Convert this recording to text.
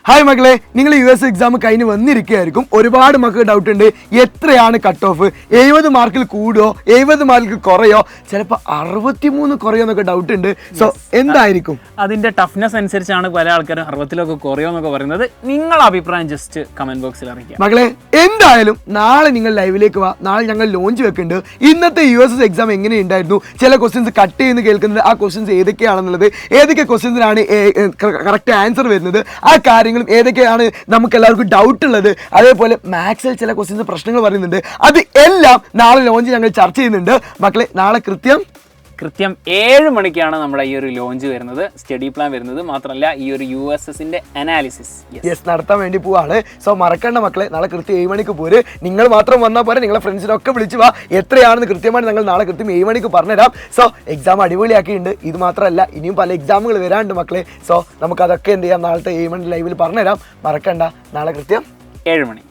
Hi മക്കളെ, നിങ്ങൾ US exam കഴിഞ്ഞ് വന്നിരിക്കുകയായിരിക്കും. ഒരുപാട് മക്കൾക്ക് ഡൗട്ട് ഉണ്ട്, എത്രയാണ് കട്ട് ഓഫ്, 70 മാർക്കിൽ കൂടുമോ 70 മാർക്കിൽ കുറയോ, ചിലപ്പോൾ 63 കുറയോ എന്നൊക്കെ ഡൗട്ട് ഉണ്ട്. സോ എന്തായിരിക്കും അതിന്റെ ടഫ്നെസ് അനുസരിച്ചാണ് പല ആൾക്കാരും 60 കുറയോ എന്നൊക്കെ പറയുന്നത്. നിങ്ങളുടെ അഭിപ്രായം ജസ്റ്റ് കമന്റ് ബോക്സിൽ അറിയിക്കാം മക്കളെ. എന്തായാലും നാളെ നിങ്ങൾ ലൈവിലേക്ക് വാ. നാളെ ഞങ്ങൾ ലോഞ്ച് വെക്കുന്നുണ്ട്. ഇന്നത്തെ US എക്സാം എങ്ങനെയുണ്ടായിരുന്നു, ചില ക്വസ്റ്റ്യൻസ് കട്ട് ചെയ്യുന്ന കേൾക്കുന്നത്, ആ ക്വസ്റ്റ്യൻസ് ഏതൊക്കെയാണെന്നുള്ളത്, ഏതൊക്കെ ക്വസ്റ്റ്യൻസിനാണ് കറക്റ്റ് ആൻസർ വരുന്നത്, ആ കാര്യങ്ങളും ഏതൊക്കെയാണ് നമുക്ക് എല്ലാവർക്കും ഡൗട്ട് ഉള്ളത്, അതേപോലെ മാത്സിൽ ചില ക്വസ്റ്റ്യൻസ് പ്രശ്നങ്ങൾ പറയുന്നുണ്ട്, അത് എല്ലാം നാളെ ലോഞ്ച് ഞങ്ങൾ ചർച്ച ചെയ്യുന്നുണ്ട്. മക്കളെ, നാളെ കൃത്യം 7 മണിക്കാണ് നമ്മുടെ ഈ ഒരു ലോഞ്ച് വരുന്നത്, സ്റ്റഡി പ്ലാൻ വരുന്നത്. മാത്രമല്ല ഈ ഒരു USSന്റെ അനാലിസിസ് നടത്താൻ വേണ്ടി പോവാണ്. സോ മറക്കണ്ട മക്കളെ, നാളെ കൃത്യം 7 മണിക്ക് പോര്. നിങ്ങൾ മാത്രം വന്നാൽ പോരെ, നിങ്ങളെ ഫ്രണ്ട്സിനൊക്കെ വിളിച്ചു വാ. എത്രയാണെന്ന് കൃത്യമായിട്ട് ഞങ്ങൾ നാളെ കൃത്യം 7 മണിക്ക് പറഞ്ഞുതരാം. സോ എക്സാം അടിപൊളിയാക്കിയിട്ടുണ്ട്. ഇത് മാത്രമല്ല, ഇനിയും പല എക്സാമുകൾ വരാനുണ്ട് മക്കളെ. സോ നമുക്കതൊക്കെ എന്ത് ചെയ്യാം, നാളത്തെ 7 മണി ലൈവിൽ പറഞ്ഞുതരാം. മറക്കണ്ട, നാളെ കൃത്യം 7 മണി.